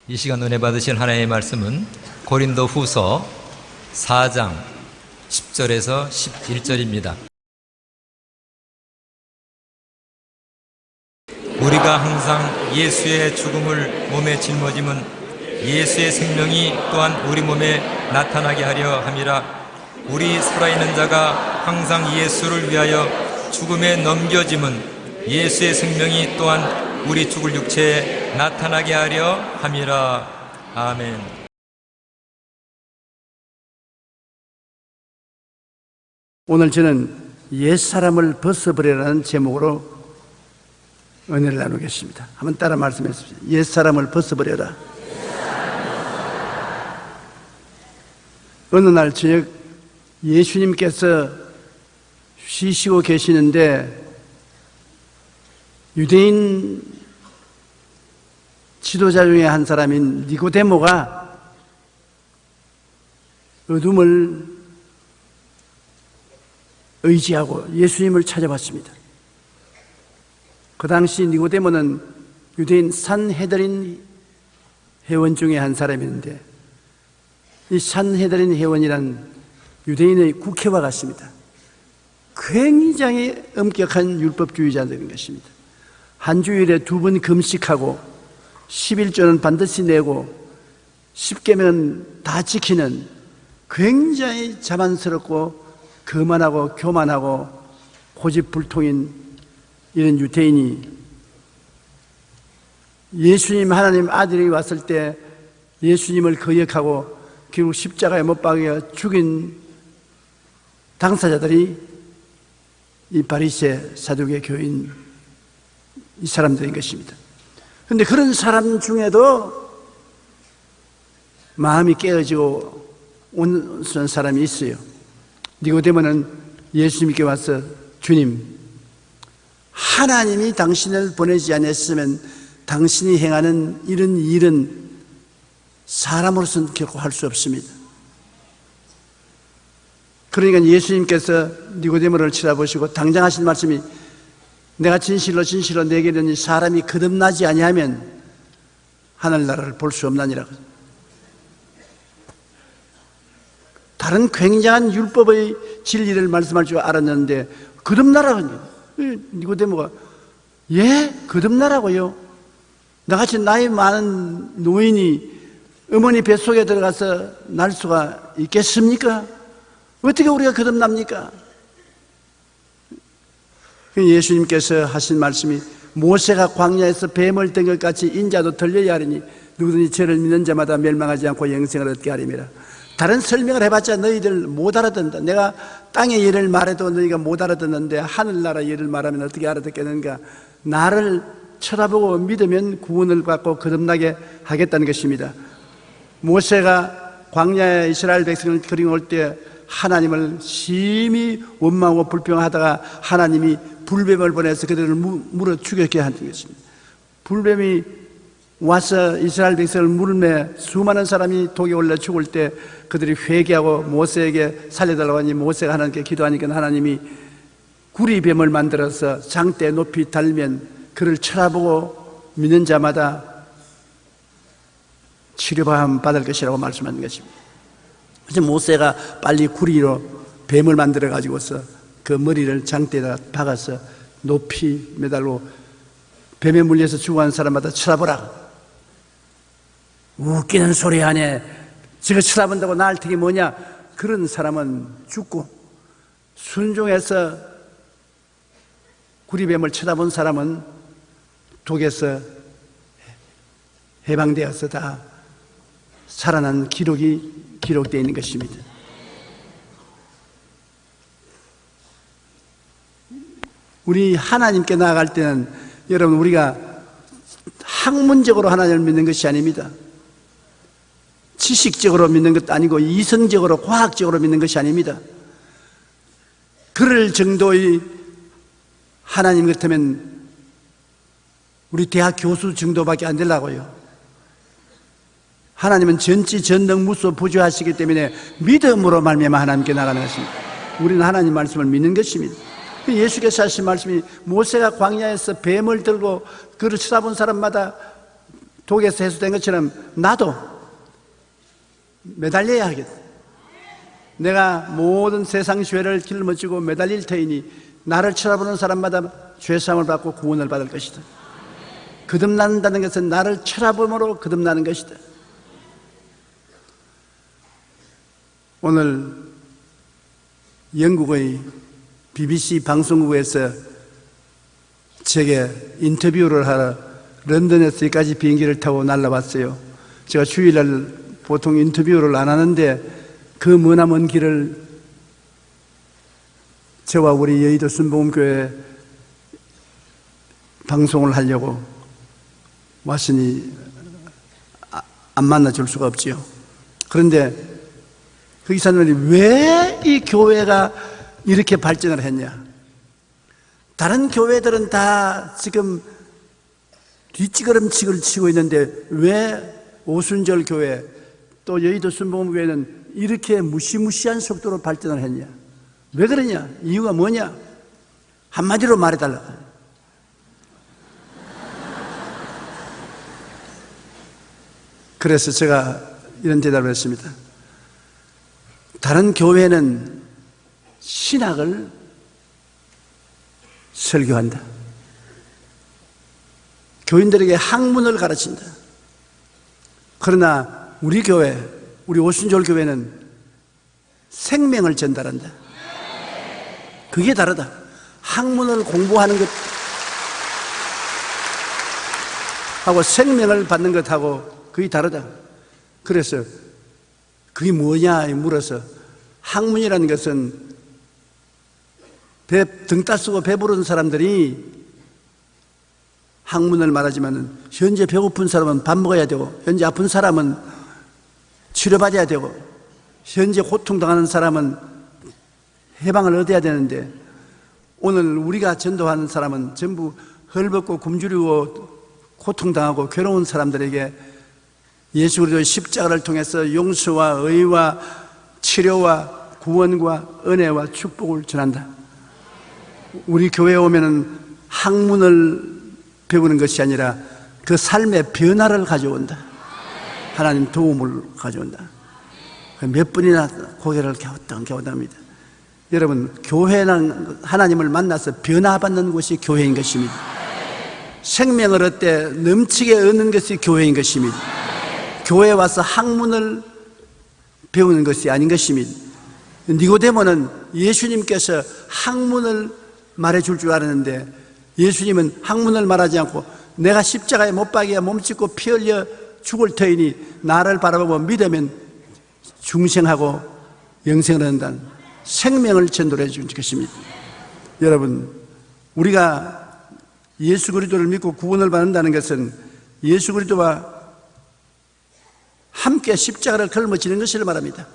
이 시간 은혜 받으신 하나님의 말씀은 고린도 후서 4장 10절에서 11절입니다. 우리가 항상 예수의 죽음을 몸에 짊어짐은 예수의 생명이 또한 우리 몸에 나타나게 하려 함이라. 우리 살아있는 자가 항상 예수를 위하여 죽음에 넘겨짐은 예수의 생명이 또한 우리 죽을 육체에 나타나게 하려 함이라. 아멘. 오늘 저는 옛사람을 벗어버리라는 제목으로 은혜를 나누겠습니다. 한번 따라 말씀해 주십시오. 옛사람을 벗어버려라. 어느 날 저녁 예수님께서 쉬시고 계시는데 유대인 지도자 중에 한 사람인 니고데모가 어둠을 의지하고 예수님을 찾아봤습니다. 그 당시 니고데모는 유대인 산헤드린 회원 중에 한 사람이었는데, 이 산헤드린 회원이란 유대인의 국회와 같습니다. 굉장히 엄격한 율법주의자들인 것입니다. 한 주일에 2번 금식하고 11조는 반드시 내고 10계명은 다 지키는 굉장히 자만스럽고 거만하고 교만하고 고집불통인 이런 유대인이 예수님 하나님 아들이 왔을 때 예수님을 거역하고 결국 십자가에 못 박여 죽인 당사자들이 이 바리새 사두개 교인 이 사람들인 것입니다. 그런데 그런 사람 중에도 마음이 깨어지고 온 사람이 있어요. 니고데모는 예수님께 와서 주님, 하나님이 당신을 보내지 않았으면 당신이 행하는 이런 일은 사람으로서는 결코 할 수 없습니다. 그러니까 예수님께서 니고데모를 쳐다보시고 당장 하신 말씀이, 내가 진실로 내게 이르니 사람이 거듭나지 아니하면 하늘나라를 볼 수 없나니라. 다른 굉장한 율법의 진리를 말씀할 줄 알았는데 거듭나라고. 니고데모가 거듭나라고요? 나같이 나이 많은 노인이 어머니 뱃속에 들어가서 날 수가 있겠습니까? 어떻게 우리가 거듭납니까? 예수님께서 하신 말씀이, 모세가 광야에서 뱀을 든 것 같이 인자도 들려야 하리니 누구든지 저를 믿는 자마다 멸망하지 않고 영생을 얻게 하리라. 다른 설명을 해봤자 너희들 못 알아듣는다. 내가 땅의 일을 말해도 너희가 못 알아듣는데 하늘나라 일을 말하면 어떻게 알아듣겠는가? 나를 쳐다보고 믿으면 구원을 받고 거듭나게 하겠다는 것입니다. 모세가 광야에 이스라엘 백성을 데리고 때 하나님을 심히 원망하고 불평하다가 하나님이 불뱀을 보내서 그들을 물어 죽였게 하는 것입니다. 불뱀이 와서 이스라엘 백성을 물매 수많은 사람이 독에 올라 죽을 때 그들이 회개하고 모세에게 살려달라고 하니 모세가 하나님께 기도하니까 하나님이 구리뱀을 만들어서 장대 높이 달면 그를 쳐다보고 믿는 자마다 치료받음 받을 것이라고 말씀하는 것입니다. 그래서 모세가 빨리 구리로 뱀을 만들어 가지고서 그 머리를 장대에다 박아서 높이 매달고 뱀에 물려서 죽어간 사람마다 쳐다보라. 웃기는 소리 하네. 저거 쳐다본다고 나을 테기 뭐냐. 그런 사람은 죽고, 순종해서 구리뱀을 쳐다본 사람은 독에서 해방되어서 다 살아난 기록이 기록되어 있는 것입니다. 우리 하나님께 나아갈 때는 여러분, 우리가 학문적으로 하나님을 믿는 것이 아닙니다. 지식적으로 믿는 것도 아니고 이성적으로 과학적으로 믿는 것이 아닙니다. 그럴 정도의 하나님 같으면 우리 대학 교수 정도밖에 안 되려고요. 하나님은 전지 전능 무소 부주하시기 때문에 믿음으로 말미암아 하나님께 나가는 것입니다. 우리는 하나님 말씀을 믿는 것입니다. 예수께서 하신 말씀이 모세가 광야에서 뱀을 들고 그를 쳐다본 사람마다 독에서 해소된 것처럼 나도 매달려야 하겠다. 내가 모든 세상 죄를 짊어지고 매달릴 터이니 나를 쳐다보는 사람마다 죄사함을 받고 구원을 받을 것이다. 거듭난다는 것은 나를 쳐다봄으로 거듭나는 것이다. 오늘 영국의 BBC 방송국에서 제게 인터뷰를 하러 런던에서 여기까지 비행기를 타고 날라왔어요. 제가 주일날 보통 인터뷰를 안 하는데 그 머나먼 길을 저와 우리 여의도 순복음교회 방송을 하려고 왔으니 안 만나줄 수가 없지요. 그런데 그 기사님들이 왜 이 교회가 이렇게 발전을 했냐? 다른 교회들은 다 지금 뒷지거름치기를 치고 있는데 왜 오순절 교회 또 여의도 순복음교회는 이렇게 무시무시한 속도로 발전을 했냐? 왜 그러냐? 이유가 뭐냐? 한마디로 말해달라. 그래서 제가 이런 대답을 했습니다. 다른 교회는 신학을 설교한다. 교인들에게 학문을 가르친다. 그러나 우리 교회, 우리 오순절 교회는 생명을 전달한다. 그게 다르다. 학문을 공부하는 것 하고 생명을 받는 것하고 그게 다르다. 그래서 그게 뭐냐 물어서 학문이라는 것은 등 따쓰고 배부른 사람들이 학문을 말하지만 현재 배고픈 사람은 밥 먹어야 되고 현재 아픈 사람은 치료받아야 되고 현재 고통당하는 사람은 해방을 얻어야 되는데 오늘 우리가 전도하는 사람은 전부 헐벗고 굶주리고 고통당하고 괴로운 사람들에게 예수 그리스도의 십자가를 통해서 용서와 의와 치료와 구원과 은혜와 축복을 전한다. 우리 교회에 오면은 학문을 배우는 것이 아니라 그 삶의 변화를 가져온다. 하나님 도움을 가져온다. 몇 번이나 고개를 갸우뚱갸우뚱합니다. 여러분, 교회는 하나님을 만나서 변화받는 곳이 교회인 것입니다. 생명을 얻되 넘치게 얻는 것이 교회인 것입니다. 교회에 와서 학문을 배우는 것이 아닌 것입니다. 니고데모는 예수님께서 학문을 말해줄 줄 알았는데 예수님은 학문을 말하지 않고 내가 십자가에 못 박여 몸짓고 피 흘려 죽을 터이니 나를 바라보고 믿으면 중생하고 영생을 얻는다는 생명을 전도해 준 것입니다. 여러분, 우리가 예수 그리스도를 믿고 구원을 받는다는 것은 예수 그리스도와 함께 십자가를 걸머지는 것을 말합니다.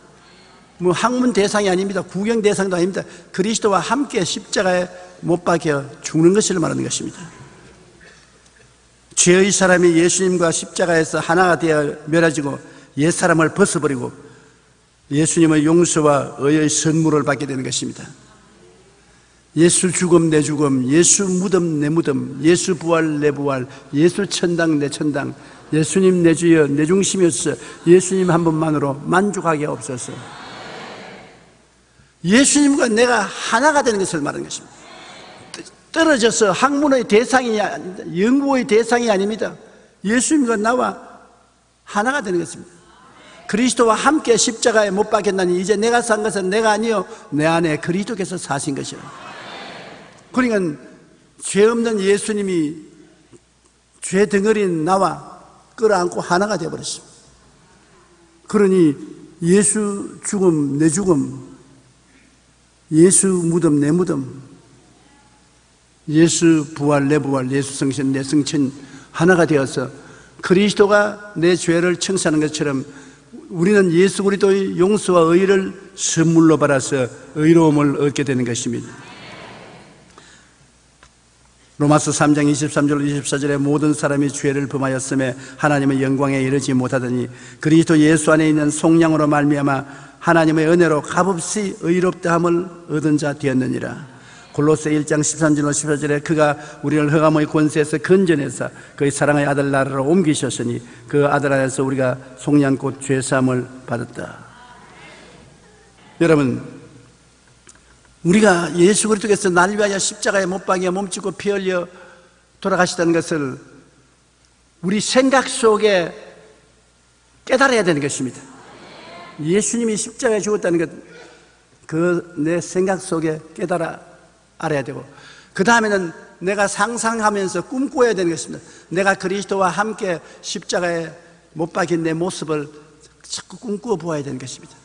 뭐 학문 대상이 아닙니다. 구경 대상도 아닙니다. 그리스도와 함께 십자가에 못 박혀 죽는 것을 말하는 것입니다. 죄의 사람이 예수님과 십자가에서 하나가 되어 멸해지고 옛사람을 벗어버리고 예수님의 용서와 의의 선물을 받게 되는 것입니다. 예수 죽음 내 죽음, 예수 무덤 내 무덤, 예수 부활 내 부활, 예수 천당 내 천당, 예수님 내 주여 내 중심이었어. 예수님 한 분만으로 만족하게 없어서 예수님과 내가 하나가 되는 것을 말하는 것입니다. 떨어져서 학문의 대상이 아닙니다. 연구의 대상이 아닙니다. 예수님과 나와 하나가 되는 것입니다. 그리스도와 함께 십자가에 못 박혔나니 이제 내가 산 것은 내가 아니요 내 안에 그리스도께서 사신 것이라. 그러니까 죄 없는 예수님이 죄 덩어리인 나와 끌어안고 하나가 되어버렸습니다. 그러니 예수 죽음 내 죽음, 예수 무덤 내 무덤, 예수 부활 내 부활, 예수 성신 내 성신 하나가 되어서 그리스도가 내 죄를 청산하는 것처럼 우리는 예수 그리스도의 용서와 의를 선물로 받아서 의로움을 얻게 되는 것입니다. 로마서 3장 23절 24절에 모든 사람이 죄를 범하였음에 하나님의 영광에 이르지 못하더니 그리스도 예수 안에 있는 속량으로 말미암아 하나님의 은혜로 값없이 의롭다함을 얻은 자 되었느니라. 골로새 1장 13절로 14절에 그가 우리를 흑암의 권세에서 건져내사 그의 사랑의 아들 나라로 옮기셨으니 그 아들 안에서 우리가 속량곧 죄사함을 받았다. 여러분, 우리가 예수 그리스도께서 날 위하여 십자가에 못 박여 몸짓고 피 흘려 돌아가시다는 것을 우리 생각 속에 깨달아야 되는 것입니다. 예수님이 십자가에 죽었다는 것, 그 내 생각 속에 알아야 되고, 그 다음에는 내가 상상하면서 꿈꿔야 되는 것입니다. 내가 그리스도와 함께 십자가에 못 박힌 내 모습을 자꾸 꿈꾸어 보아야 되는 것입니다.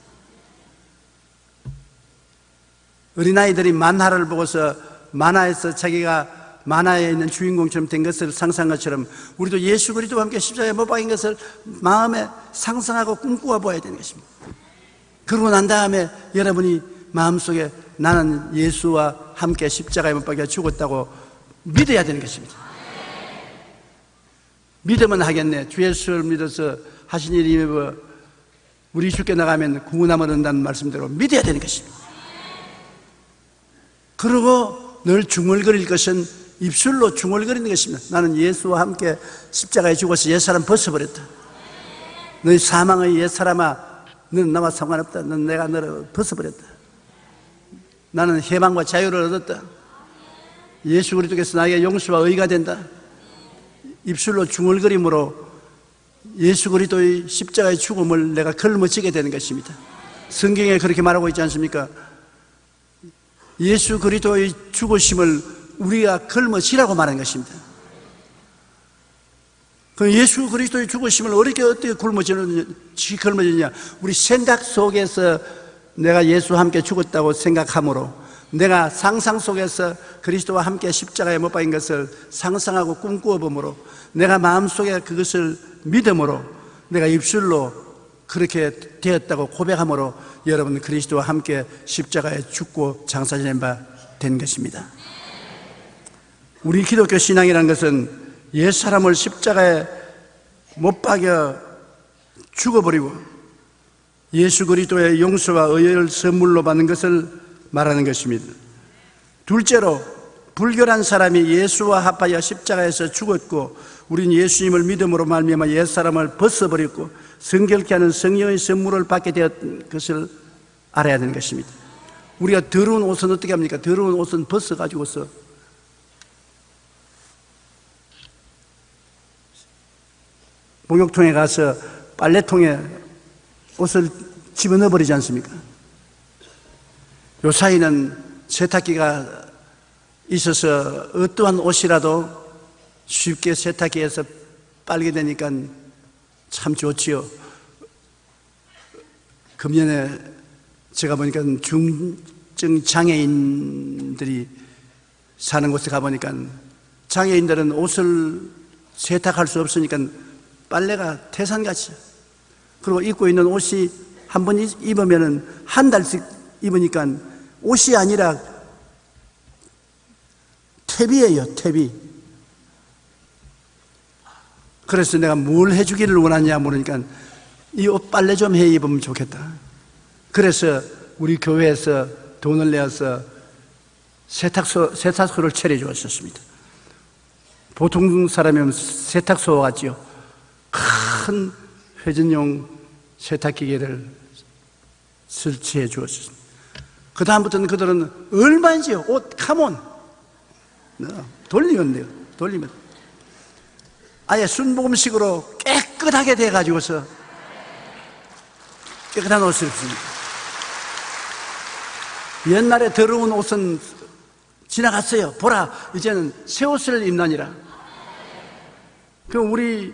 어린아이들이 만화를 보고서 만화에서 자기가 만화에 있는 주인공처럼 된 것을 상상한 것처럼 우리도 예수 그리스도와 함께 십자가에 못 박힌 것을 마음에 상상하고 꿈꾸어 보아야 되는 것입니다. 그러고 난 다음에 여러분이 마음속에 나는 예수와 함께 십자가에 못 박혀 죽었다고 믿어야 되는 것입니다. 믿으면 하겠네. 주 예수를 믿어서 하신 일이 우리 주께 나가면 구원함을 얻는다는 말씀대로 믿어야 되는 것입니다. 그리고 늘 중얼거릴 것은 입술로 중얼거리는 것입니다. 나는 예수와 함께 십자가에 죽어서 옛사람 벗어버렸다. 너희 사망의 옛사람아, 너는 나와 상관없다. 넌 내가 너를 벗어버렸다. 나는 해방과 자유를 얻었다. 예수 그리스도께서 나에게 용서와 의가 된다. 입술로 중얼거림으로 예수 그리스도의 십자가의 죽음을 내가 걸머지게 되는 것입니다. 성경에 그렇게 말하고 있지 않습니까? 예수 그리스도의 죽으심을 우리가 걸머지라고 말하는 것입니다. 그 예수 그리스도의 죽으심을 어떻게 걸머지느냐? 우리 생각 속에서 내가 예수와 함께 죽었다고 생각함으로, 내가 상상 속에서 그리스도와 함께 십자가에 못 박힌 것을 상상하고 꿈꾸어 봄으로, 내가 마음속에 그것을 믿음으로, 내가 입술로 그렇게 되었다고 고백함으로 여러분 그리스도와 함께 십자가에 죽고 장사 지낸 바 된 것입니다. 우리 기독교 신앙이라는 것은 옛사람을 십자가에 못 박여 죽어버리고 예수 그리스도의 용서와 의를 선물로 받는 것을 말하는 것입니다. 둘째로, 불결한 사람이 예수와 합하여 십자가에서 죽었고 우린 예수님을 믿음으로 말미암아 옛사람을 벗어버렸고 성결케 하는 성령의 선물을 받게 되었던 것을 알아야 되는 것입니다. 우리가 더러운 옷은 어떻게 합니까? 더러운 옷은 벗어가지고서 목욕통에 가서 빨래통에 옷을 집어넣어 버리지 않습니까? 요 사이는 세탁기가 있어서 어떠한 옷이라도 쉽게 세탁기에서 빨게 되니까 참 좋지요. 금년에 제가 보니까 중증 장애인들이 사는 곳에 가보니까 장애인들은 옷을 세탁할 수 없으니까 빨래가 태산같이, 그리고 입고 있는 옷이 한 번 입으면 한 달씩 입으니까 옷이 아니라 탭이에요, 탭이. 그래서 내가 뭘 해주기를 원하냐 물으니까 이 옷 빨래 좀 해 입으면 좋겠다. 그래서 우리 교회에서 돈을 내어서 세탁소를 차려 주었습니다. 보통 사람이면 세탁소 같지요. 큰 회전용 세탁기계를 설치해 주었습니다. 그 다음부터는 그들은 얼마인지요? 옷 카몬 돌리면 돼요. 돌리면 아예 순복음식으로 깨끗하게 돼가지고서 깨끗한 옷을 입습니다. 옛날에 더러운 옷은 지나갔어요. 보라, 이제는 새 옷을 입나니라. 그럼 우리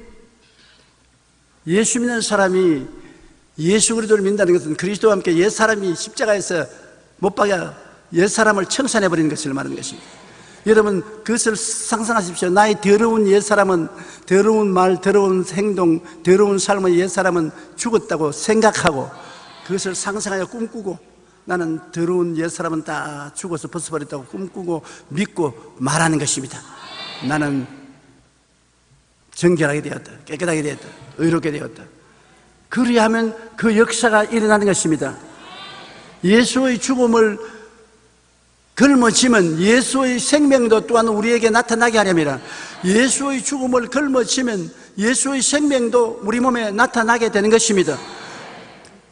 예수 믿는 사람이 예수 그리스도를 믿는다는 것은 그리스도와 함께 옛사람이 십자가에서 못 박여 옛사람을 청산해버리는 것을 말하는 것입니다. 여러분 그것을 상상하십시오. 나의 더러운 옛사람은, 더러운 말, 더러운 행동, 더러운 삶의 옛사람은 죽었다고 생각하고 그것을 상상하여 꿈꾸고, 나는 더러운 옛사람은 다 죽어서 벗어버렸다고 꿈꾸고 믿고 말하는 것입니다. 나는 정결하게 되었다, 깨끗하게 되었다, 의롭게 되었다. 그리하면 그 역사가 일어나는 것입니다. 예수의 죽음을 걸머지면 예수의 생명도 또한 우리에게 나타나게 하렵니다. 예수의 죽음을 걸머지면 예수의 생명도 우리 몸에 나타나게 되는 것입니다.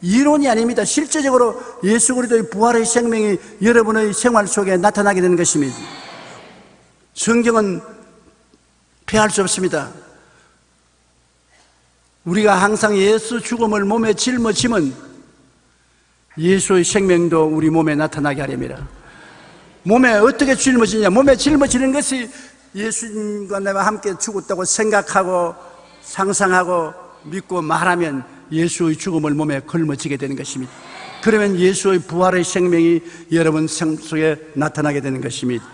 이론이 아닙니다. 실제적으로 예수 그리스도의 부활의 생명이 여러분의 생활 속에 나타나게 되는 것입니다. 성경은 피할 수 없습니다. 우리가 항상 예수 죽음을 몸에 짊어지면 예수의 생명도 우리 몸에 나타나게 하렵니다. 몸에 어떻게 짊어지냐? 몸에 짊어지는 것이 예수님과 내가 함께 죽었다고 생각하고 상상하고 믿고 말하면 예수의 죽음을 몸에 걸머지게 되는 것입니다. 그러면 예수의 부활의 생명이 여러분 생 속에 나타나게 되는 것입니다.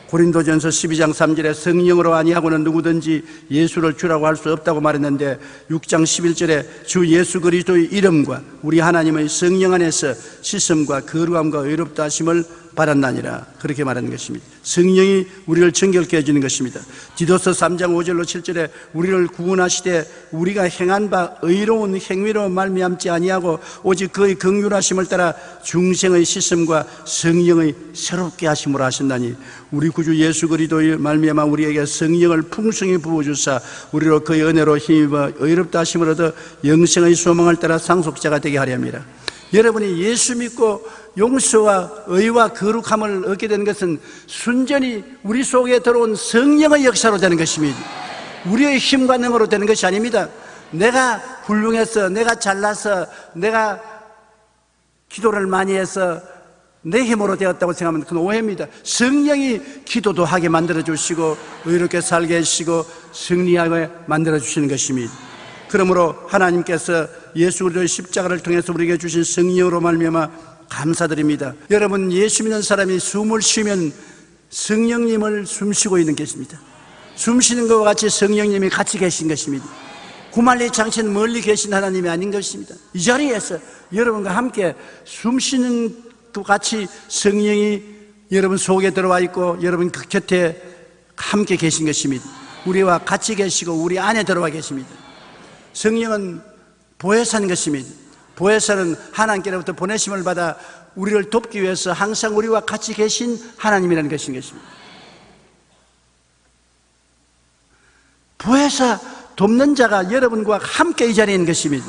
고린도전서 12장 3절에 성령으로 아니하고는 누구든지 예수를 주라고 할 수 없다고 말했는데 6장 11절에 주 예수 그리스도의 이름과 우리 하나님의 성령 안에서 씻음과 거룩함과 의롭다 하심을 받았나니라, 그렇게 말하는 것입니다. 성령이 우리를 정결케 해주는 것입니다. 디도서 3장 5절로 7절에 우리를 구원하시되 우리가 행한 바 의로운 행위로 말미암지 아니하고 오직 그의 긍휼하심을 따라 중생의 씻음과 성령의 새롭게 하심으로 하신다니, 우리 구주 예수 그리스도의 말미암아 우리에게 성령을 풍성히 부어주사 우리로 그의 은혜로 힘입어 의롭다 하심을 얻어 영생의 소망을 따라 상속자가 되게 하려 합니다. 여러분이 예수 믿고 용서와 의와 거룩함을 얻게 되는 것은 순전히 우리 속에 들어온 성령의 역사로 되는 것입니다. 우리의 힘과 능으로 되는 것이 아닙니다. 내가 훌륭해서, 내가 잘나서, 내가 기도를 많이 해서 내 힘으로 되었다고 생각하면 그건 오해입니다. 성령이 기도도 하게 만들어주시고 의롭게 살게 해주시고 승리하게 만들어주시는 것입니다. 그러므로 하나님께서 예수 그리스도의 십자가를 통해서 우리에게 주신 성령으로 말미암아 감사드립니다. 여러분, 예수 믿는 사람이 숨을 쉬면 성령님을 숨쉬고 있는 것입니다. 숨쉬는 것과 같이 성령님이 같이 계신 것입니다. 구만리 장신 멀리 계신 하나님이 아닌 것입니다. 이 자리에서 여러분과 함께 숨쉬는 것과 같이 성령이 여러분 속에 들어와 있고 여러분 그 곁에 함께 계신 것입니다. 우리와 같이 계시고 우리 안에 들어와 계십니다. 성령은 보혜사인 것입니다. 보혜사는 하나님께로부터 보내심을 받아 우리를 돕기 위해서 항상 우리와 같이 계신 하나님이라는 것입니다. 보혜사, 돕는 자가 여러분과 함께 이 자리에 있는 것입니다.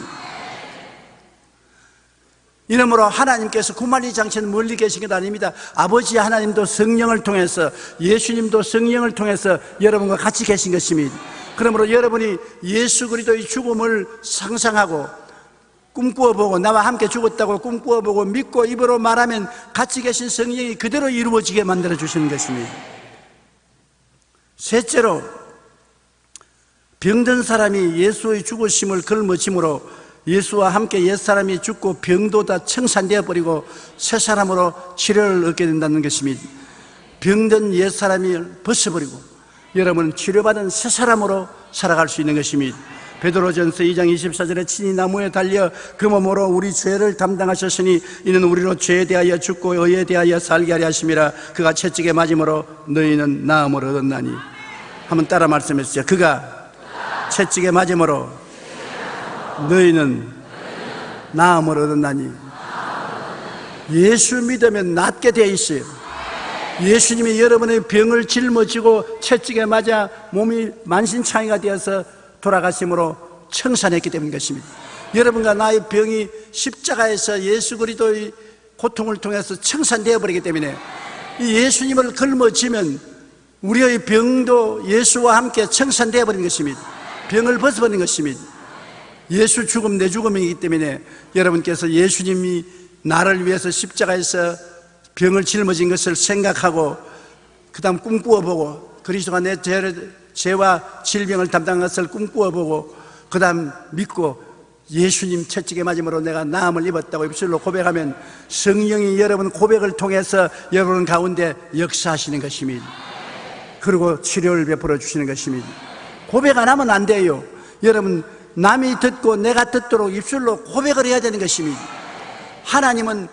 이러므로 하나님께서 구만리 장치는 멀리 계신 것 아닙니다. 아버지 하나님도 성령을 통해서, 예수님도 성령을 통해서 여러분과 같이 계신 것입니다. 그러므로 여러분이 예수 그리스도의 죽음을 상상하고 꿈꾸어보고 나와 함께 죽었다고 꿈꾸어보고 믿고 입으로 말하면 같이 계신 성령이 그대로 이루어지게 만들어주시는 것입니다. 셋째로, 병든 사람이 예수의 죽으심을 걸머짐으로 예수와 함께 옛사람이 죽고 병도 다 청산되어 버리고 새 사람으로 치료를 얻게 된다는 것입니다. 병든 옛사람이 벗어버리고 여러분은 치료받은 새 사람으로 살아갈 수 있는 것입니다. 베드로전서 2장 24절에 친히 나무에 달려 그 몸으로 우리 죄를 담당하셨으니 이는 우리로 죄에 대하여 죽고 의에 대하여 살게 하려 하심이라. 그가 채찍에 맞음으로 너희는 나음을 얻었나니. 한번 따라 말씀해 주세요. 그가 채찍에 맞음으로 너희는 나음을 얻었나니. 예수 믿으면 낫게 되어 있어요. 예수님이 여러분의 병을 짊어지고 채찍에 맞아 몸이 만신창이가 되어서 돌아가심으로 청산했기 때문인 것입니다. 여러분과 나의 병이 십자가에서 예수 그리스도의 고통을 통해서 청산되어 버리기 때문에 이 예수님을 걸머지면 우리의 병도 예수와 함께 청산되어 버린 것입니다. 병을 벗어버린 것입니다. 예수 죽음 내 죽음이기 때문에 여러분께서 예수님이 나를 위해서 십자가에서 병을 짊어진 것을 생각하고 그 다음 꿈꾸어보고 그리스도가 내 죄와 질병을 담당한 것을 꿈꾸어보고 그 다음 믿고 예수님 채찍에 맞음으로 내가 나음을 입었다고 입술로 고백하면 성령이 여러분 고백을 통해서 여러분 가운데 역사하시는 것입니다. 그리고 치료를 베풀어 주시는 것입니다. 고백 안 하면 안 돼요. 여러분, 남이 듣고 내가 듣도록 입술로 고백을 해야 되는 것입니다. 하나님은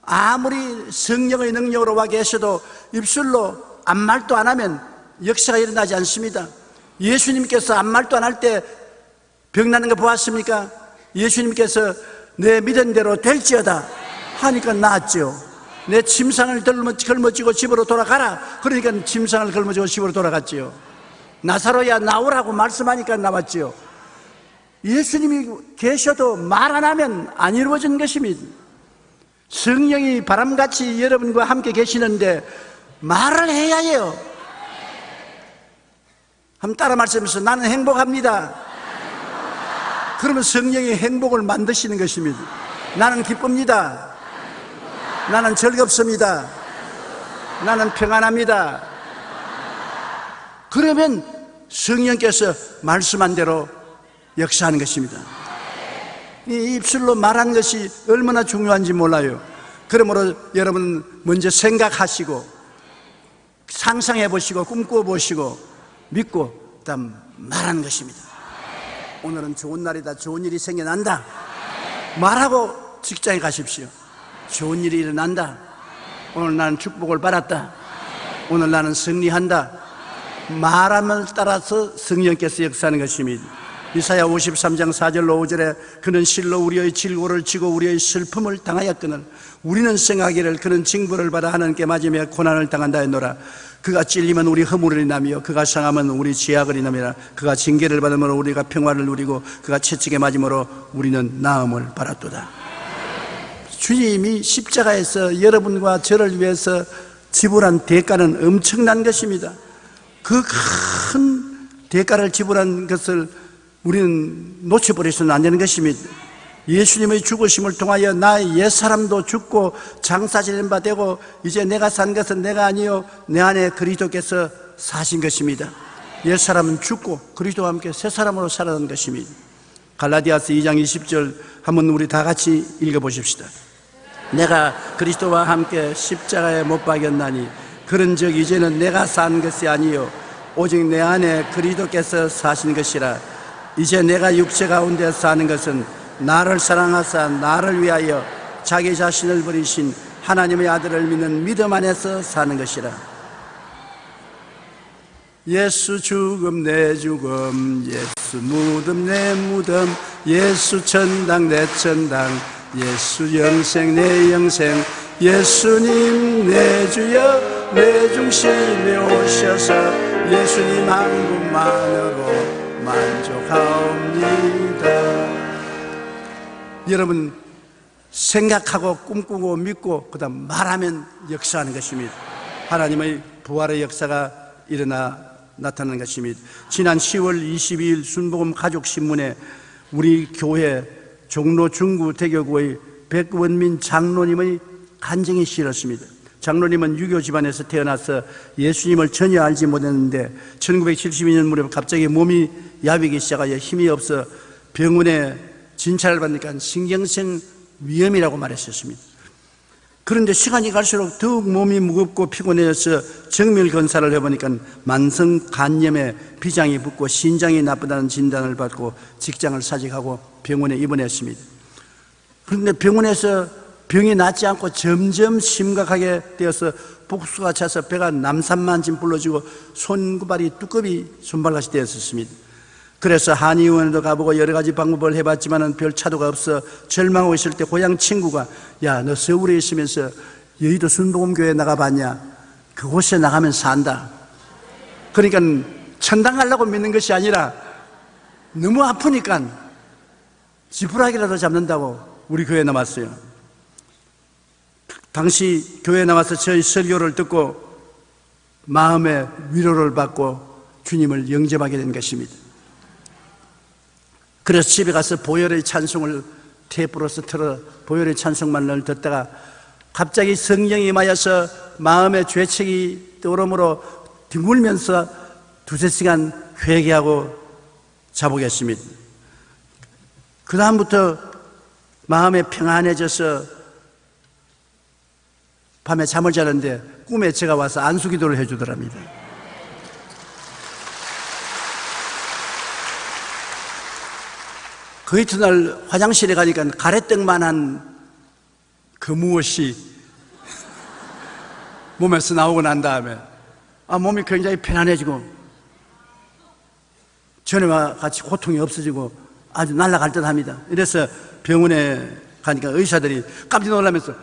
아무리 성령의 능력으로 와 계셔도 입술로 아무 말도 안 하면 역사가 일어나지 않습니다. 예수님께서 아무 말도 안 할 때 병나는 거 보았습니까? 예수님께서 내 믿은 대로 될지어다 하니까 나았죠. 내 침상을 걸머쥐고 집으로 돌아가라. 그러니까 침상을 걸머쥐고 집으로 돌아갔지요. 나사로야 나오라고 말씀하니까 나왔지요. 예수님이 계셔도 말 안 하면 안 이루어진 것입니다. 성령이 바람같이 여러분과 함께 계시는데 말을 해야 해요. 한번 따라 말씀하면서 나는 행복합니다. 그러면 성령이 행복을 만드시는 것입니다. 나는 기쁩니다. 나는 즐겁습니다. 나는 평안합니다. 그러면 성령께서 말씀한 대로 역사하는 것입니다. 이 입술로 말하는 것이 얼마나 중요한지 몰라요. 그러므로 여러분 먼저 생각하시고 상상해 보시고 꿈꿔 보시고 믿고 그다음 말하는 것입니다. 오늘은 좋은 날이다. 좋은 일이 생겨난다. 말하고 직장에 가십시오. 좋은 일이 일어난다. 오늘 나는 축복을 받았다. 오늘 나는 승리한다. 말함을 따라서 성령께서 역사하는 것입니다. 이사야 53장 4절로 5절에 그는 실로 우리의 질고를 지고 우리의 슬픔을 당하였거늘 우리는 생하기를 그는 징벌을 받아 하나님께 맞으며 고난을 당한다 했노라. 그가 찔리면 우리 허물을 인하며 그가 상하면 우리 죄악을 인하며 그가 징계를 받으므로 우리가 평화를 누리고 그가 채찍에 맞음으로 우리는 나음을 받았도다. 주님이 십자가에서 여러분과 저를 위해서 지불한 대가는 엄청난 것입니다. 그 큰 대가를 지불한 것을 우리는 놓쳐버려서는 안 되는 것입니다. 예수님의 죽으심을 통하여 나의 옛사람도 죽고 장사지는 바 되고 이제 내가 산 것은 내가 아니요 내 안에 그리스도께서 사신 것입니다. 옛사람은 죽고 그리스도와 함께 새 사람으로 살아난 것입니다. 갈라디아서 2장 20절 한번 우리 다 같이 읽어보십시다. 내가 그리스도와 함께 십자가에 못 박였나니 그런즉 이제는 내가 산 것이 아니요 오직 내 안에 그리스도께서 사신 것이라. 이제 내가 육체 가운데 사는 것은 나를 사랑하사 나를 위하여 자기 자신을 버리신 하나님의 아들을 믿는 믿음 안에서 사는 것이라. 예수 죽음 내 죽음, 예수 무덤 내 무덤, 예수 천당 내 천당, 예수 영생 내 영생, 예수님 내 주여 내 중심에 오셔서 예수님 한 분만으로 만족하옵니다. 여러분 생각하고 꿈꾸고 믿고 그다음 말하면 역사하는 것입니다. 하나님의 부활의 역사가 나타나는 것입니다. 지난 10월 22일 순복음 가족신문에 우리 교회 종로 중구 대교구의 백원민 장로님의 간증이 실었습니다. 장로님은 유교 집안에서 태어나서 예수님을 전혀 알지 못했는데 1972년 무렵 갑자기 몸이 야비기 시작하여 힘이 없어 병원에 진찰을 받으니까 신경성 위염이라고 말했었습니다. 그런데 시간이 갈수록 더욱 몸이 무겁고 피곤해져서 정밀 검사를 해보니까 만성 간염에 비장이 붓고 신장이 나쁘다는 진단을 받고 직장을 사직하고 병원에 입원했습니다. 그런데 병원에서 병이 낫지 않고 점점 심각하게 되어서 복수가 차서 배가 남산만진 불러지고 손발이 두꺼비 손발같이 되었습니다. 그래서 한의원에도 가보고 여러 가지 방법을 해봤지만 별 차도가 없어 절망하고 있을 때 고향 친구가 야, 너 서울에 있으면서 여의도 순복음교회 나가봤냐? 그곳에 나가면 산다. 그러니까 천당 가려고 믿는 것이 아니라 너무 아프니까 지푸라기라도 잡는다고 우리 교회에 남았어요. 당시 교회에 나와서 저희 설교를 듣고 마음의 위로를 받고 주님을 영접하게 된 것입니다. 그래서 집에 가서 보혈의 찬송을 테이프로서 틀어 보혈의 찬송만을 듣다가 갑자기 성령이 임하여서 마음의 죄책이 떠오르므로 뒹굴면서 두세 시간 회개하고 자보겠습니다. 그 다음부터 마음이 평안해져서 밤에 잠을 자는데 꿈에 제가 와서 안수기도를 해주더랍니다. 그 이튿날 화장실에 가니까 가래떡만한 그 무엇이 몸에서 나오고 난 다음에 몸이 굉장히 편안해지고 전에와 같이 고통이 없어지고 아주 날아갈 듯합니다. 이래서 병원에 가니까 의사들이 깜짝 놀라면서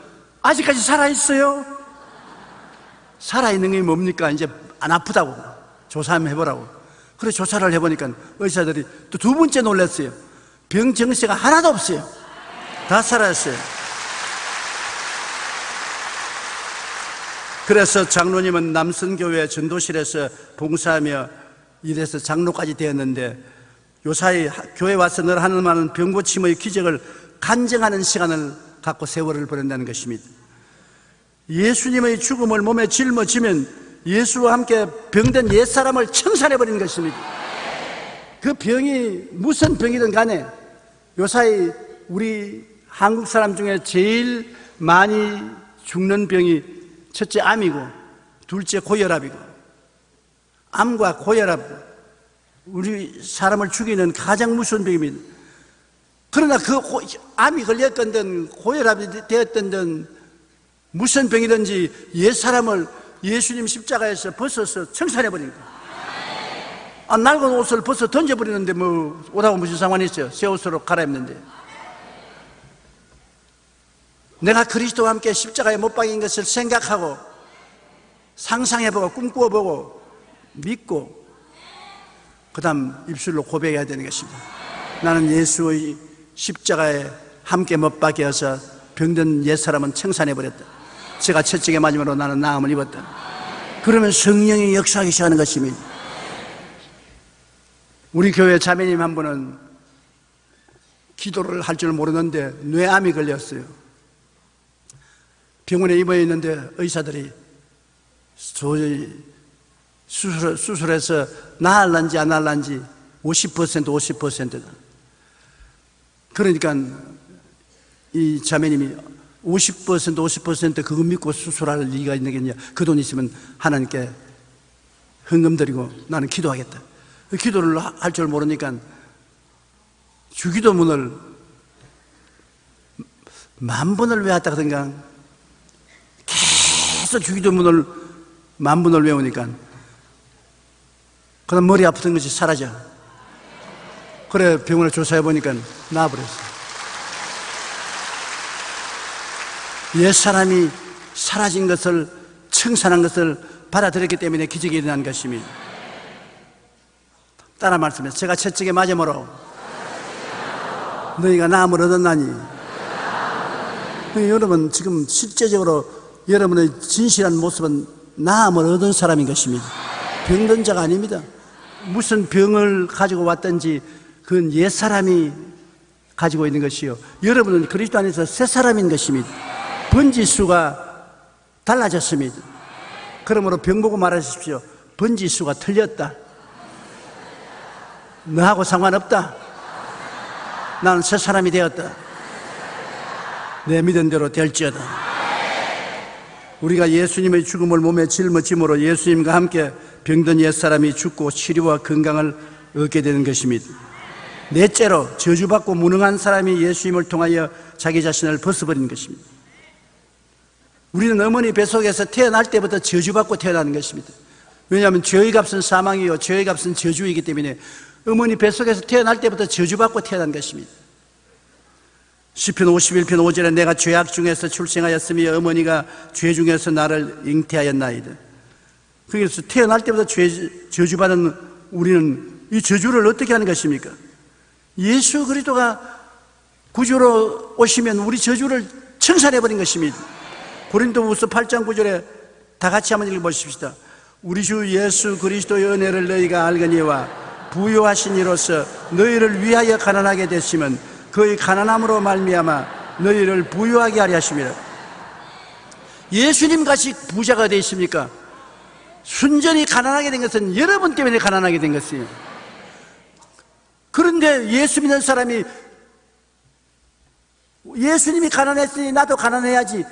아직까지 살아있어요. 살아있는 게 뭡니까? 이제 안 아프다고 조사 한번 해보라고. 그래 조사를 해보니까 의사들이 또 두 번째 놀랐어요. 병 증세가 하나도 없어요. 다 살아있어요. 그래서 장로님은 남선교회 전도실에서 봉사하며 일해서 장로까지 되었는데 요사이 교회 와서 늘 하는 말은 병고침의 기적을 간증하는 시간을 갖고 세월을 보낸다는 것입니다. 예수님의 죽음을 몸에 짊어지면 예수와 함께 병든 옛사람을 청산해버리는 것입니다. 그 병이 무슨 병이든 간에 요사이 우리 한국 사람 중에 제일 많이 죽는 병이 첫째 암이고 둘째 고혈압이고, 암과 고혈압 우리 사람을 죽이는 가장 무서운 병입니다. 그러나 그 암이 걸렸건 고혈압이 되었든 무슨 병이든지 옛사람을 예수님 십자가에서 벗어서 청산해버린 거예요. 낡은 옷을 벗어 던져버리는데 뭐 옷하고 무슨 상관이 있어요? 새 옷으로 갈아입는데. 내가 그리스도와 함께 십자가에 못 박인 것을 생각하고 상상해보고 꿈꾸어보고 믿고 그 다음 입술로 고백해야 되는 것입니다. 나는 예수의 십자가에 함께 못 박여서 병든 옛사람은 청산해버렸다. 제가 채찍에 맞음으로 나는 나음을 입었다. 그러면 성령이 역사하기 시작하는 것입니다. 우리 교회 자매님 한 분은 기도를 할 줄 모르는데 뇌암이 걸렸어요. 병원에 입원해 있는데 의사들이 수술해서 나을란지 안 나을란지 50%다. 그러니까 이 자매님이 50% 그거 믿고 수술할 리가 있느냐, 그 돈 있으면 하나님께 헌금 드리고 나는 기도하겠다. 기도를 할 줄 모르니까 주기도문을 10,000번을 외웠다 그런가, 계속 주기도문을 10,000번을 외우니까 그다음 머리 아프던 것이 사라져. 그래 병원에 조사해 보니까 나아버렸어. 옛사람이 사라진 것을, 청산한 것을 받아들였기 때문에 기적이 일어난 것입니다. 따라 말씀해서 제가 채찍에 맞음으로 너희가 나음을 얻었나니. 여러분 지금 실제적으로 여러분의 진실한 모습은 나음을 얻은 사람인 것입니다. 병든 자가 아닙니다. 무슨 병을 가지고 왔든지 그건 옛사람이 가지고 있는 것이요, 여러분은 그리스도 안에서 새 사람인 것입니다. 번지수가 달라졌습니다. 그러므로 병 보고 말하십시오. 번지수가 틀렸다. 너하고 상관없다. 나는 새 사람이 되었다. 내 믿은 대로 될지어다. 우리가 예수님의 죽음을 몸에 짊어짐으로 예수님과 함께 병든 옛사람이 죽고 치료와 건강을 얻게 되는 것입니다. 넷째로 저주받고 무능한 사람이 예수님을 통하여 자기 자신을 벗어버리는 것입니다. 우리는 어머니 뱃속에서 태어날 때부터 저주받고 태어나는 것입니다. 왜냐하면 죄의 값은 사망이요 죄의 값은 저주이기 때문에 어머니 뱃속에서 태어날 때부터 저주받고 태어난 것입니다. 시편 51편 5절에 내가 죄악 중에서 출생하였으며 어머니가 죄 중에서 나를 잉태하였나이다. 그래서 태어날 때부터 저주받은 우리는 이 저주를 어떻게 하는 것입니까? 예수 그리스도가 구주로 오시면 우리 저주를 청산해버린 것입니다. 고린도후서 8장 9절에 다 같이 한번 읽어보십시다. 우리 주 예수 그리스도의 은혜를 너희가 알거니와 부요하신 이로써 너희를 위하여 가난하게 되시면 그의 가난함으로 말미암아 너희를 부유하게 하려 하심이라. 예수님 같이 부자가 되십니까? 순전히 가난하게 된 것은 여러분 때문에 가난하게 된 것이에요. 그런데 예수 믿는 사람이 예수님이 가난했으니 나도 가난해야지,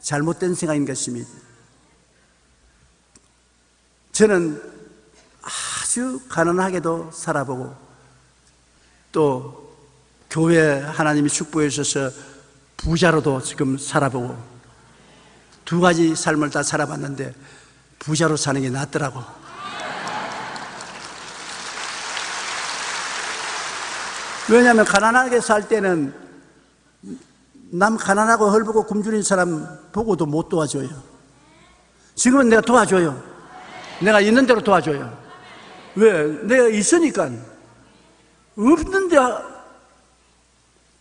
잘못된 생각인 것입니다. 저는 아주 가난하게도 살아보고 또 교회 하나님이 축복해 주셔서 부자로도 지금 살아보고 두 가지 삶을 다 살아봤는데 부자로 사는 게 낫더라고. 왜냐하면 가난하게 살 때는 남 가난하고 헐벗고 굶주린 사람 보고도 못 도와줘요. 지금은 내가 도와줘요. 내가 있는 대로 도와줘요. 왜? 내가 있으니까. 없는데,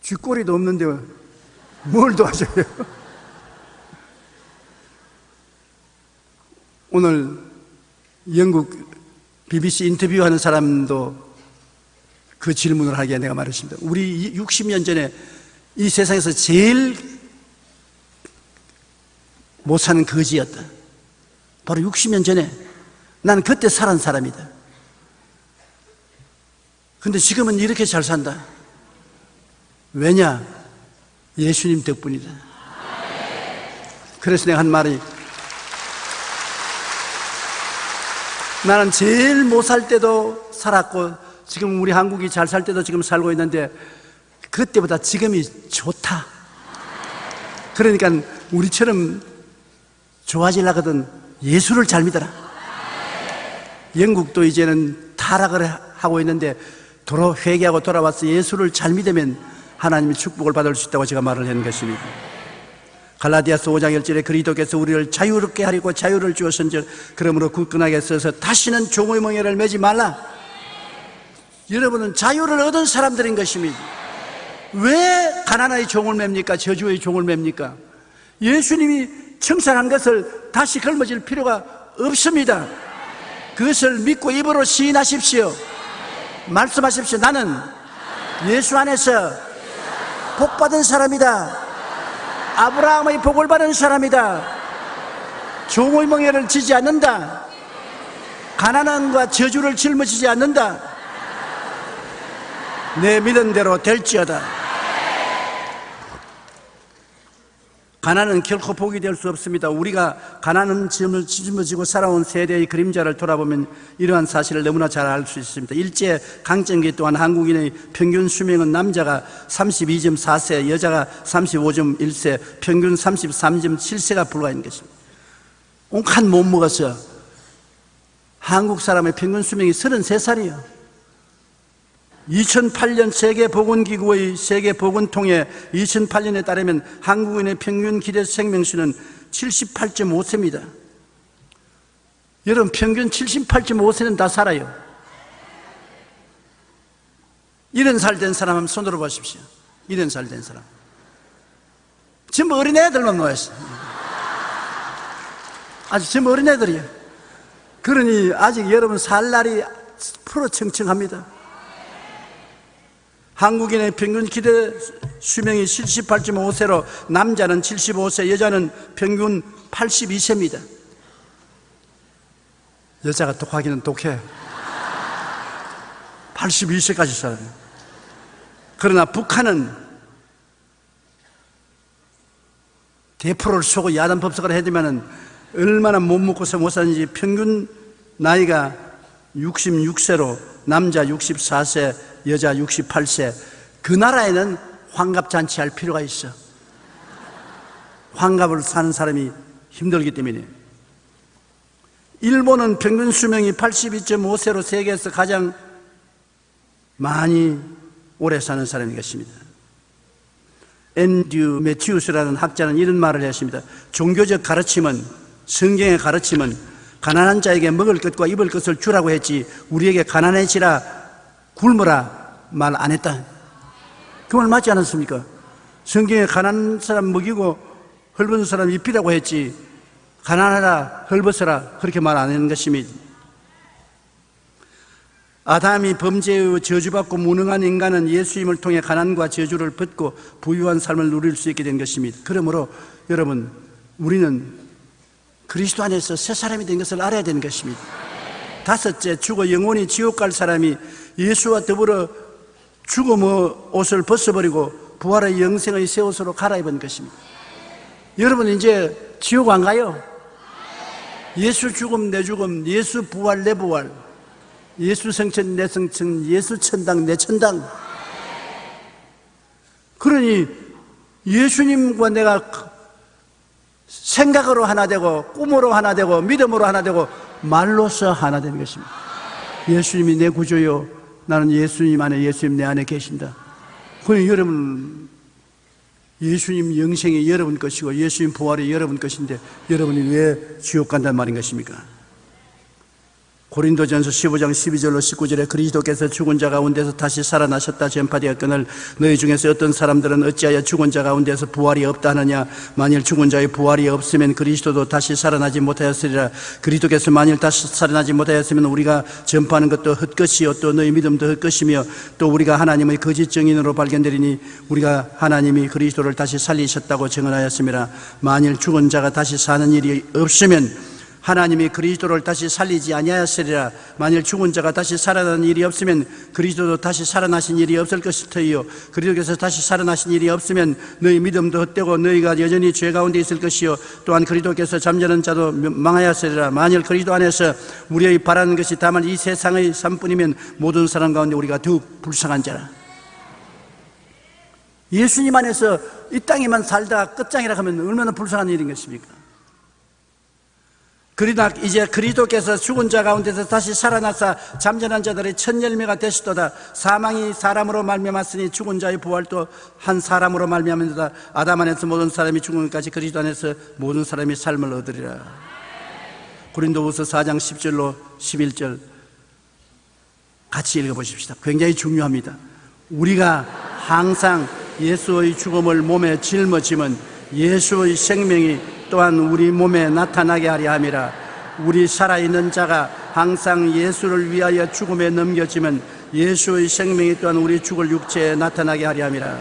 쥐꼬리도 없는데 뭘 도와줘요? 오늘 영국 BBC 인터뷰하는 사람도 그 질문을 하기에 내가 말했습니다. 우리 60년 전에 이 세상에서 제일 못 사는 거지였다. 바로 60년 전에 난 그때 살은 사람이다. 근데 지금은 이렇게 잘 산다. 왜냐? 예수님 덕분이다. 그래서 내가 한 말이, 나는 제일 못 살 때도 살았고 지금 우리 한국이 잘 살 때도 지금 살고 있는데 그때보다 지금이 좋다. 그러니까 우리처럼 좋아지려거든 예수를 잘 믿어라. 영국도 이제는 타락을 하고 있는데 회개하고 돌아와서 예수를 잘 믿으면 하나님의 축복을 받을 수 있다고 제가 말을 하는 것입니다. 갈라디아서 5장 1절에 그리스도께서 우리를 자유롭게 하려고 자유를 주었은즉 그러므로 굳건하게 서서 다시는 종의 멍에를 매지 말라. 여러분은 자유를 얻은 사람들인 것입니다. 왜 가난의 종을 맵니까? 저주의 종을 맵니까? 예수님이 청산한 것을 다시 걸머질 필요가 없습니다. 그것을 믿고 입으로 시인하십시오. 말씀하십시오. 나는 예수 안에서 복받은 사람이다. 아브라함의 복을 받은 사람이다. 종의 멍에를 지지 않는다. 가난함과 저주를 짊어지지 않는다. 내 믿은 대로 될지어다. 가난은 결코 복이 될 수 없습니다. 우리가 가난은 짐을 짊어지고 살아온 세대의 그림자를 돌아보면 이러한 사실을 너무나 잘 알 수 있습니다. 일제 강점기 또한 한국인의 평균 수명은 남자가 32.4세, 여자가 35.1세, 평균 33.7세가 불과한 것입니다. 온칸 못 먹어서 한국 사람의 평균 수명이 33살이에요. 2008년 세계보건기구의 세계보건통계 2008년에 따르면 한국인의 평균 기대 생명수는 78.5세입니다. 여러분, 평균 78.5세는 다 살아요. 70살 된 사람 한번 손들어 보십시오. 70살 된 사람. 전부 어린애들만 모였어요. 아주 전부 어린애들이에요. 그러니 아직 여러분 살 날이 푸르청청합니다. 한국인의 평균 기대 수명이 78.5세로 남자는 75세, 여자는 평균 82세입니다. 여자가 독하기는 독해. 82세까지 살아요. 그러나 북한은 대포를 쏘고 야단 법석을 해두면은 얼마나 못 먹고서 못 사는지 평균 나이가 66세로 남자 64세, 여자 68세. 그 나라에는 환갑잔치 할 필요가 있어. 환갑을 사는 사람이 힘들기 때문에. 일본은 평균 수명이 82.5세로 세계에서 가장 많이 오래 사는 사람인 것입니다. 앤드류 매튜스라는 학자는 이런 말을 했습니다. 종교적 가르침은, 성경의 가르침은 가난한 자에게 먹을 것과 입을 것을 주라고 했지 우리에게 가난해지라 굶어라 말 안 했다. 그 말 맞지 않았습니까? 성경에 가난한 사람 먹이고 헐벗은 사람 입히라고 했지 가난하라 헐벗어라 그렇게 말 안 하는 것입니다. 아담이 범죄의 저주받고 무능한 인간은 예수님을 통해 가난과 저주를 벗고 부유한 삶을 누릴 수 있게 된 것입니다. 그러므로 여러분, 우리는 그리스도 안에서 새 사람이 된 것을 알아야 되는 것입니다. 다섯째, 죽어 영원히 지옥 갈 사람이 예수와 더불어 죽음의 옷을 벗어버리고 부활의 영생의 새 옷으로 갈아입은 것입니다. 여러분, 이제 지옥 안 가요. 예수 죽음 내 죽음, 예수 부활 내 부활, 예수 성천 내 성천, 예수 천당 내 천당. 그러니 예수님과 내가 생각으로 하나 되고 꿈으로 하나 되고 믿음으로 하나 되고 말로서 하나 되는 것입니다. 예수님이 내 구주요, 나는 예수님 안에, 예수님 내 안에 계신다. 그러니 여러분, 예수님 영생이 여러분 것이고 예수님 부활이 여러분 것인데 여러분이 왜 지옥 간단 말인 것입니까? 고린도전서 15장 12절로 19절에 그리스도께서 죽은 자 가운데서 다시 살아나셨다 전파되었거늘 너희 중에서 어떤 사람들은 어찌하여 죽은 자 가운데서 부활이 없다 하느냐. 만일 죽은 자의 부활이 없으면 그리스도도 다시 살아나지 못하였으리라. 그리스도께서 만일 다시 살아나지 못하였으면 우리가 전파하는 것도 헛것이요 또 너희 믿음도 헛것이며 또 우리가 하나님의 거짓 증인으로 발견되리니 우리가 하나님이 그리스도를 다시 살리셨다고 증언하였습니다. 만일 죽은 자가 다시 사는 일이 없으면 하나님이 그리스도를 다시 살리지 아니하였으리라. 만일 죽은 자가 다시 살아나는 일이 없으면 그리스도도 다시 살아나신 일이 없을 것일 터이요 그리스도께서 다시 살아나신 일이 없으면 너희 믿음도 헛되고 너희가 여전히 죄 가운데 있을 것이요 또한 그리스도께서 잠자는 자도 망하였으리라. 만일 그리스도 안에서 우리의 바라는 것이 다만 이 세상의 삶뿐이면 모든 사람 가운데 우리가 더욱 불쌍한 자라. 예수님 안에서 이 땅에만 살다가 끝장이라 하면 얼마나 불쌍한 일인 것입니까? 그러나 이제 그리스도께서 죽은 자 가운데서 다시 살아나사 잠자는 자들의 첫 열매가 되시도다. 사망이 사람으로 말미암았으니 죽은 자의 부활도 한 사람으로 말미암는다. 아담 안에서 모든 사람이 죽은 것까지 그리스도 안에서 모든 사람이 삶을 얻으리라. 고린도후서 4장 10절로 11절 같이 읽어보십시다. 굉장히 중요합니다. 우리가 항상 예수의 죽음을 몸에 짊어지면 예수의 생명이 또한 우리 몸에 나타나게 하려 함이라. 우리 살아있는 자가 항상 예수를 위하여 죽음에 넘겨지면 예수의 생명이 또한 우리 죽을 육체에 나타나게 하려 함이라.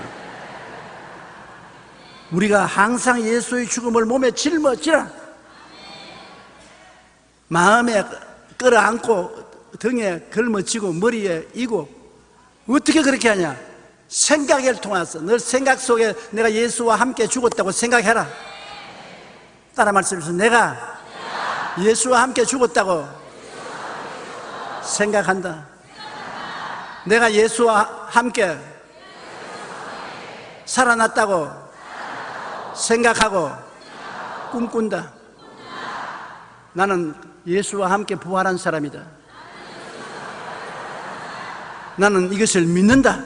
우리가 항상 예수의 죽음을 몸에 짊어지라. 마음에 끌어안고 등에 걸머쥐고 머리에 이고. 어떻게 그렇게 하냐? 생각을 통해서 늘 생각 속에 내가 예수와 함께 죽었다고 생각해라. 따라 말씀해서 내가 예수와 함께 죽었다고 생각한다. 내가 예수와 함께 살아났다고 생각하고 꿈꾼다. 나는 예수와 함께 부활한 사람이다. 나는 이것을 믿는다.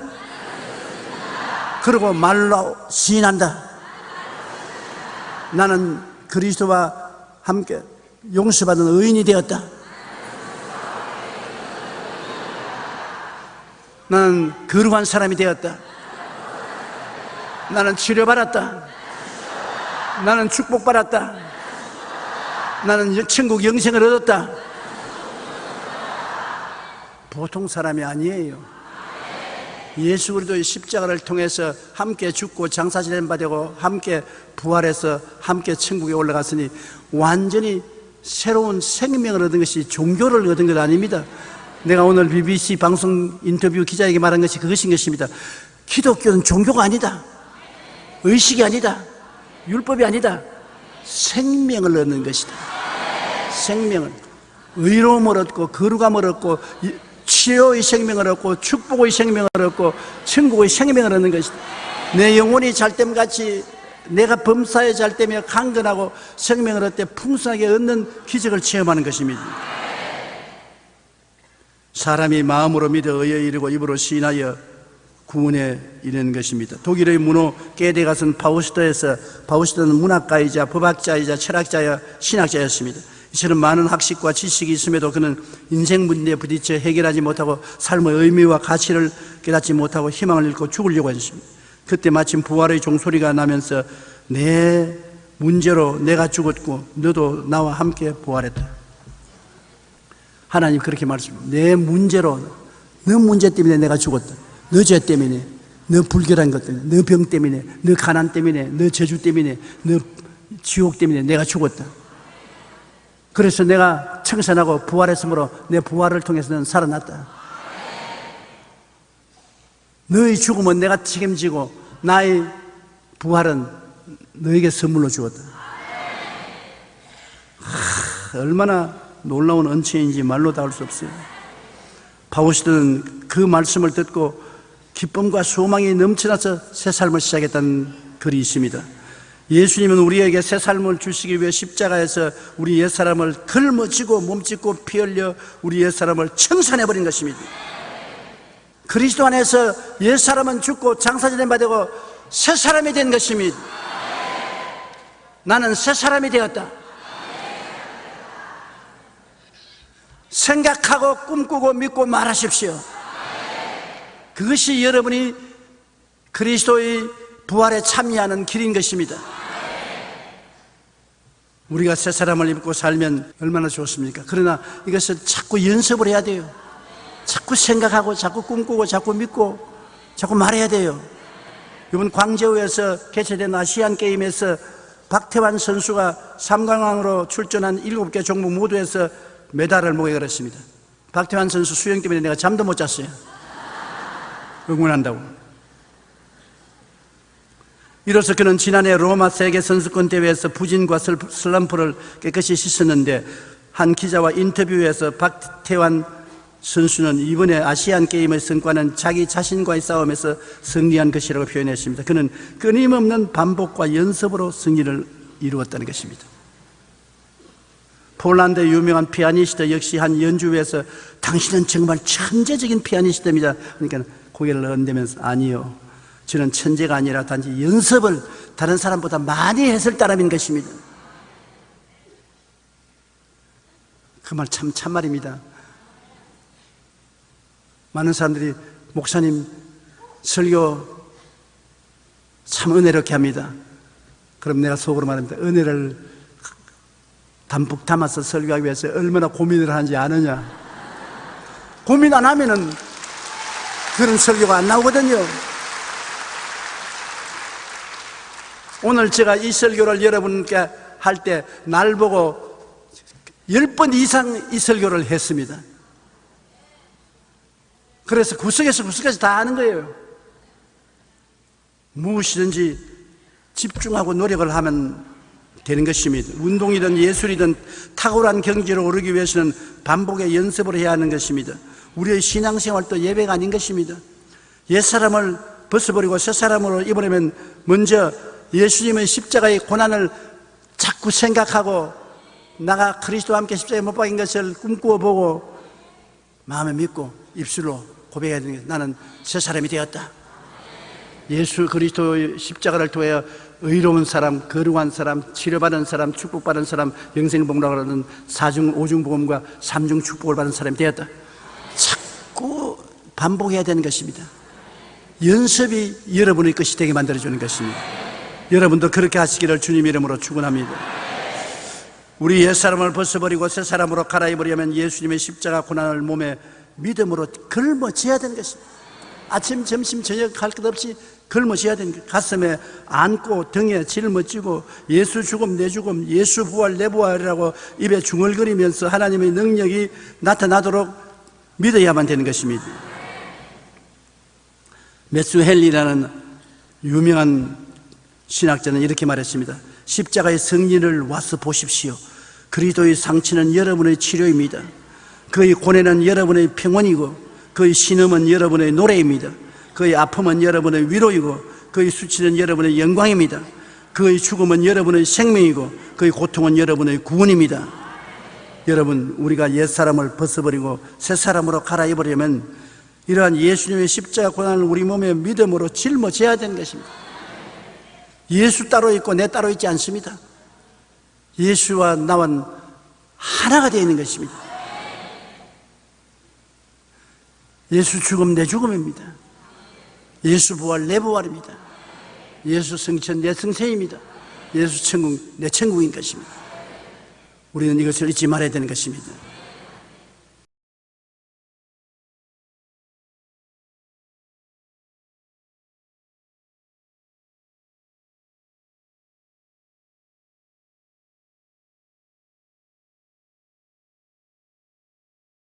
그리고 말로 시인한다. 나는 그리스도와 함께 용서받은 의인이 되었다. 나는 거룩한 사람이 되었다. 나는 치료받았다. 나는 축복받았다. 나는 천국 영생을 얻었다. 보통 사람이 아니에요. 예수 그리스도의 십자가를 통해서 함께 죽고 장사 지낸 바 되고 함께 부활해서 함께 천국에 올라갔으니 완전히 새로운 생명을 얻은 것이 종교를 얻은 것 아닙니다. 내가 오늘 BBC 방송 인터뷰 기자에게 말한 것이 그것인 것입니다. 기독교는 종교가 아니다. 의식이 아니다. 율법이 아니다. 생명을 얻는 것이다. 생명을, 의로움을 얻고 거룩함을 얻고 치유의 생명을 얻고 축복의 생명을 얻고 천국의 생명을 얻는 것이다. 내 영혼이 잘됨같이 내가 범사에 잘되며 강건하고 생명을 얻되 풍성하게 얻는 기적을 체험하는 것입니다. 사람이 마음으로 믿어 의에 이르고 입으로 시인하여 구원에 이르는 것입니다. 독일의 문호 게데가슨 파우스트는 문학가이자 법학자이자 철학자여 신학자였습니다. 이처럼 많은 학식과 지식이 있음에도 그는 인생 문제에 부딪혀 해결하지 못하고 삶의 의미와 가치를 깨닫지 못하고 희망을 잃고 죽으려고 했습니다. 그때 마침 부활의 종소리가 나면서 내 문제로 내가 죽었고 너도 나와 함께 부활했다. 하나님 그렇게 말씀합니다. 내 문제로, 너 문제 때문에 내가 죽었다. 너 죄 때문에, 너 불결한 것 때문에, 너 병 때문에, 너 가난 때문에, 너 저주 때문에, 너 지옥 때문에 내가 죽었다. 그래서 내가 청산하고 부활했으므로 내 부활을 통해서는 살아났다. 너의 죽음은 내가 책임지고 나의 부활은 너에게 선물로 주었다. 얼마나 놀라운恩赐인지 말로 다 할 수 없어요. 파우스트는 그 말씀을 듣고 기쁨과 소망이 넘쳐나서 새 삶을 시작했다는 글이 있습니다. 예수님은 우리에게 새 삶을 주시기 위해 십자가에서 우리 옛사람을 걸머쥐고 몸짓고 피 흘려 우리 옛사람을 청산해버린 것입니다. 그리스도 안에서 옛사람은 죽고 장사지낸 바 되고 새 사람이 된 것입니다. 나는 새 사람이 되었다. 생각하고 꿈꾸고 믿고 말하십시오. 그것이 여러분이 그리스도의 부활에 참여하는 길인 것입니다. 우리가 새 사람을 입고 살면 얼마나 좋습니까? 그러나 이것을 자꾸 연습을 해야 돼요. 자꾸 생각하고 자꾸 꿈꾸고 자꾸 믿고 자꾸 말해야 돼요. 이번 광저우에서 개최된 아시안게임에서 박태환 선수가 3강왕으로 출전한 7개 종목 모두에서 메달을 목에 걸었습니다. 박태환 선수 수영 때문에 내가 잠도 못 잤어요. 응원한다고. 이로써 그는 지난해 로마 세계 선수권 대회에서 부진과 슬럼프를 깨끗이 씻었는데, 한 기자와 인터뷰에서 박태환 선수는 이번에 아시안 게임의 성과는 자기 자신과의 싸움에서 승리한 것이라고 표현했습니다. 그는 끊임없는 반복과 연습으로 승리를 이루었다는 것입니다. 폴란드의 유명한 피아니스트 역시 한 연주회에서 당신은 정말 천재적인 피아니스트입니다. 그러니까 고개를 흔들면서 아니요, 저는 천재가 아니라 단지 연습을 다른 사람보다 많이 했을 따름인 것입니다. 그 말 참 참말입니다. 많은 사람들이 목사님 설교 참 은혜롭게 합니다. 그럼 내가 속으로 말합니다. 은혜를 담뿍 담아서 설교하기 위해서 얼마나 고민을 하는지 아느냐. 고민 안 하면은 그런 설교가 안 나오거든요. 오늘 제가 이 설교를 여러분께 할 때 날 보고 10번 이상 이 설교를 했습니다. 그래서 구석에서 구석까지 다 아는 거예요. 무엇이든지 집중하고 노력을 하면 되는 것입니다. 운동이든 예술이든 탁월한 경지로 오르기 위해서는 반복의 연습을 해야 하는 것입니다. 우리의 신앙생활도 예배가 아닌 것입니다. 옛사람을 벗어버리고 새사람으로 입으려면 먼저 예수님의 십자가의 고난을 자꾸 생각하고 나가 그리스도와 함께 십자가에 못 박인 것을 꿈꾸어 보고 마음에 믿고 입술로 고백해야 되는 게 나는 새 사람이 되었다. 예수 그리스도의 십자가를 통해 의로운 사람, 거룩한 사람, 치료받은 사람, 축복받은 사람, 영생복락을 하는 사중 오중복음과 삼중 축복을 받은 사람이 되었다. 자꾸 반복해야 되는 것입니다. 연습이 여러분의 것이 되게 만들어주는 것입니다. 여러분도 그렇게 하시기를 주님 이름으로 축원합니다. 우리 옛사람을 벗어버리고 새사람으로 갈아입으려면 예수님의 십자가 고난을 몸에 믿음으로 걸머져야 되는 것입니다. 아침, 점심, 저녁 할 것 없이 걸머져야 되는 것. 가슴에 안고 등에 짊어지고 예수 죽음 내 죽음, 예수 부활 내 부활이라고 입에 중얼거리면서 하나님의 능력이 나타나도록 믿어야만 되는 것입니다. 매수 헨리라는 유명한 신학자는 이렇게 말했습니다. 십자가의 승리를 와서 보십시오. 그리스도의 상처는 여러분의 치료입니다. 그의 고뇌는 여러분의 평온이고 그의 신음은 여러분의 노래입니다. 그의 아픔은 여러분의 위로이고 그의 수치는 여러분의 영광입니다. 그의 죽음은 여러분의 생명이고 그의 고통은 여러분의 구원입니다. 여러분, 우리가 옛사람을 벗어버리고 새사람으로 갈아입으려면 이러한 예수님의 십자가 고난을 우리 몸에 믿음으로 짊어져야 되는 것입니다. 예수 따로 있고 내 따로 있지 않습니다. 예수와 나와 하나가 되어 있는 것입니다. 예수 죽음 내 죽음입니다. 예수 부활 내 부활입니다. 예수 승천 내 승천입니다. 예수 천국 내 천국인 것입니다. 우리는 이것을 잊지 말아야 되는 것입니다.